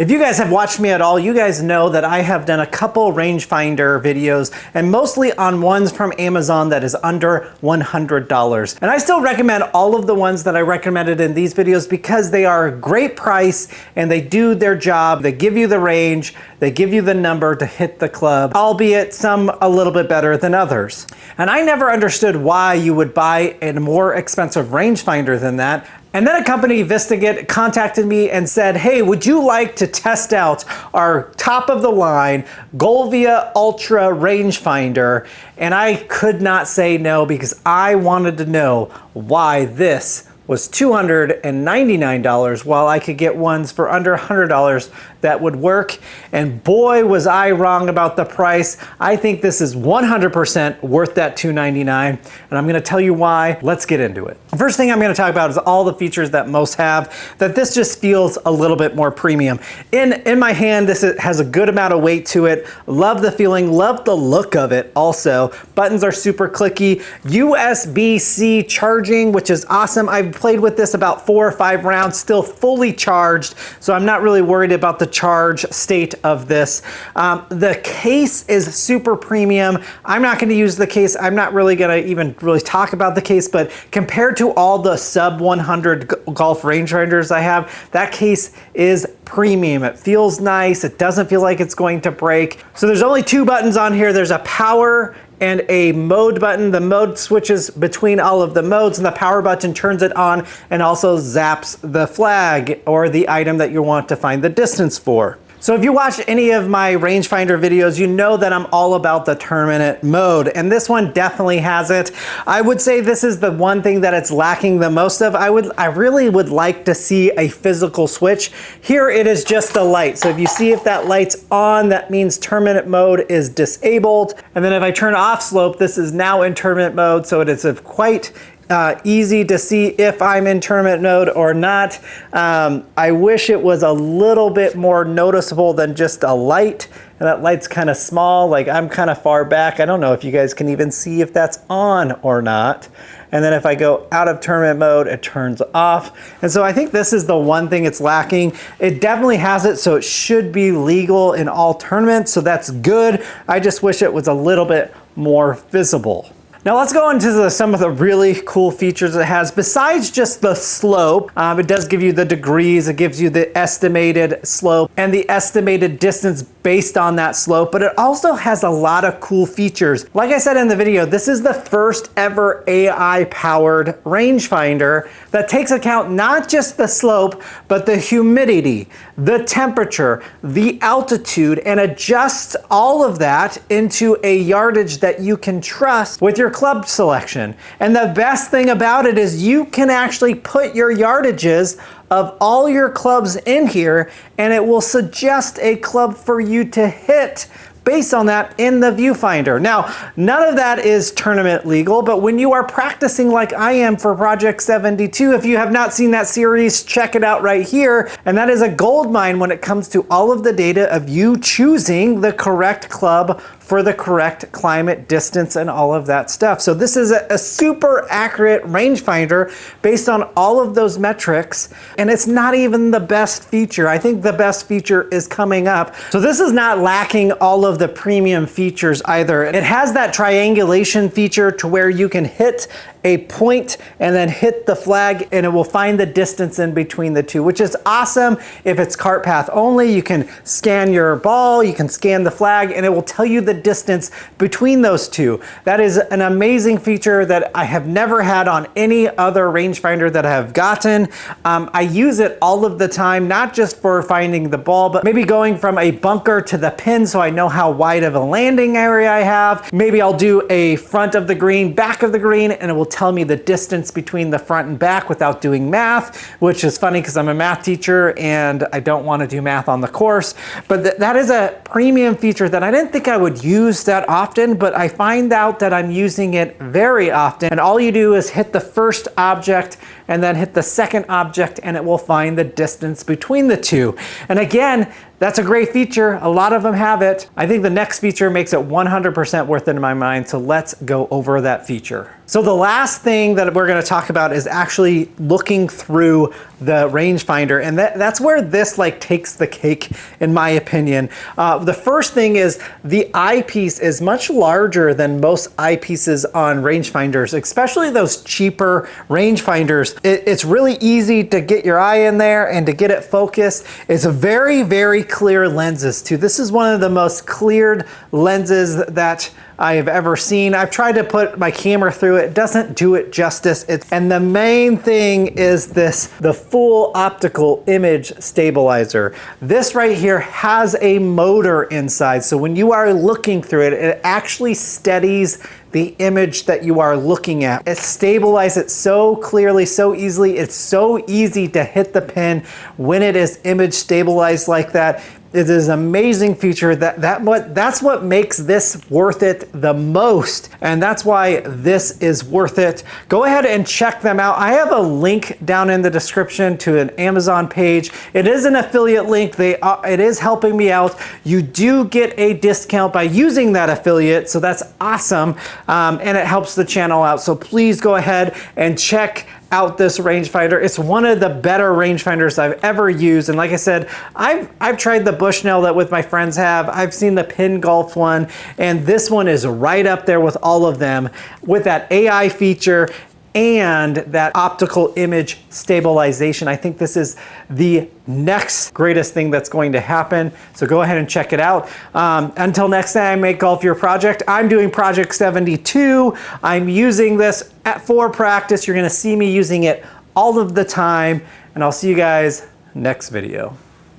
If you guys have watched me at all, you guys know that I have done a couple rangefinder videos and mostly on ones from Amazon that is under $100. And I still recommend all of the ones that I recommended in these videos because they are a great price and they do their job. They give you the range, they give you the number to hit the club, albeit some a little bit better than others. And I never understood why you would buy a more expensive rangefinder than that. And then a company, Vistaget, contacted me and said, hey, would you like to test out our top of the line Golvia Ultra rangefinder? And I could not say no because I wanted to know why this was $299 while I could get ones for under $100 that would work. And boy, was I wrong about the price. I think this is 100% worth that $299, and I'm gonna tell you why. Let's get into it. The first thing I'm gonna talk about is all the features that most have, that this just feels a little bit more premium. In my hand, this has a good amount of weight to it. Love the feeling, love the look of it also. Buttons are super clicky. USB-C charging, which is awesome. I've played with this about 4 or 5 rounds, still fully charged, so I'm not really worried about the charge state of this. The case is super premium. I'm not going to use the case. I'm not really going to even really talk about the case, but compared to all the sub 100 golf rangefinders I have, that case is premium. It feels nice. It doesn't feel like it's going to break. So there's only 2 buttons on here. There's a power and a mode button. The mode switches between all of the modes, and the power button turns it on and also zaps the flag or the item that you want to find the distance for. So if you watch any of my rangefinder videos, you know that I'm all about the tournament mode, and this one definitely has it. I would say this is the one thing that it's lacking the most of. I really would like to see a physical switch. Here it is just a light. So if you see if that light's on, that means tournament mode is disabled. And then if I turn off slope, this is now in tournament mode. So it is quite easy to see if I'm in tournament mode or not. I wish it was a little bit more noticeable than just a light, and that light's kind of small, like I'm kind of far back. I don't know if you guys can even see if that's on or not. And then if I go out of tournament mode, it turns off. And so I think this is the one thing it's lacking. It definitely has it, so it should be legal in all tournaments, so that's good. I just wish it was a little bit more visible. Now let's go into some of the really cool features it has. Besides just the slope, it does give you the degrees, it gives you the estimated slope and the estimated distance based on that slope, but it also has a lot of cool features. Like I said in the video, this is the first ever AI-powered rangefinder that takes account not just the slope, but the humidity, the temperature, the altitude, and adjusts all of that into a yardage that you can trust with your club selection. And the best thing about it is you can actually put your yardages of all your clubs in here, and it will suggest a club for you to hit based on that in the viewfinder. Now, none of that is tournament legal, but when you are practicing like I am for Project 72, if you have not seen that series, check it out right here. And that is a gold mine when it comes to all of the data of you choosing the correct club for the correct climate, distance, and all of that stuff. So this is a super accurate rangefinder based on all of those metrics, and it's not even the best feature. I think the best feature is coming up. So this is not lacking all of the premium features either. It has that triangulation feature to where you can hit a point and then hit the flag, and it will find the distance in between the two, which is awesome. If it's cart path only, you can scan your ball, you can scan the flag, and it will tell you the distance between those two. That is an amazing feature that I have never had on any other rangefinder that I have gotten. I use it all of the time, not just for finding the ball, but maybe going from a bunker to the pin so I know how wide of a landing area I have. Maybe I'll do a front of the green, back of the green, and it will tell me the distance between the front and back without doing math, which is funny because I'm a math teacher and I don't want to do math on the course. But that is a premium feature that I didn't think I would use that often, but I find out that I'm using it very often. And all you do is hit the first object and then hit the second object and it will find the distance between the two. And again, that's a great feature. A lot of them have it. I think the next feature makes it 100% worth it in my mind, so let's go over that feature. So the last thing that we're gonna talk about is actually looking through the rangefinder, and that's where this like takes the cake, in my opinion. The first thing is the eyepiece is much larger than most eyepieces on rangefinders, especially those cheaper rangefinders. It's really easy to get your eye in there and to get it focused. It's a very, very clear lenses too. This is one of the most cleared lenses that I have ever seen. I've tried to put my camera through it. It doesn't do it justice. And the main thing is the full optical image stabilizer. This right here has a motor inside. So when you are looking through it, it actually steadies the image that you are looking at. It stabilizes it so clearly, so easily. It's so easy to hit the pin when it is image stabilized like that. It is an amazing feature. That's what makes this worth it the most. And that's why this is worth it. Go ahead and check them out. I have a link down in the description to an Amazon page. It is an affiliate link. It is helping me out. You do get a discount by using that affiliate, so that's awesome. And it helps the channel out. So please go ahead and check out this rangefinder. It's one of the better rangefinders I've ever used. And like I said, I've tried the Bushnell that with my friends have. I've seen the Pin Golf one, and this one is right up there with all of them with that AI feature and that optical image stabilization. I think this is the next greatest thing that's going to happen. So go ahead and check it out. Until next time I make golf your project, I'm doing project 72. I'm using this for practice. You're gonna see me using it all of the time, and I'll see you guys next video.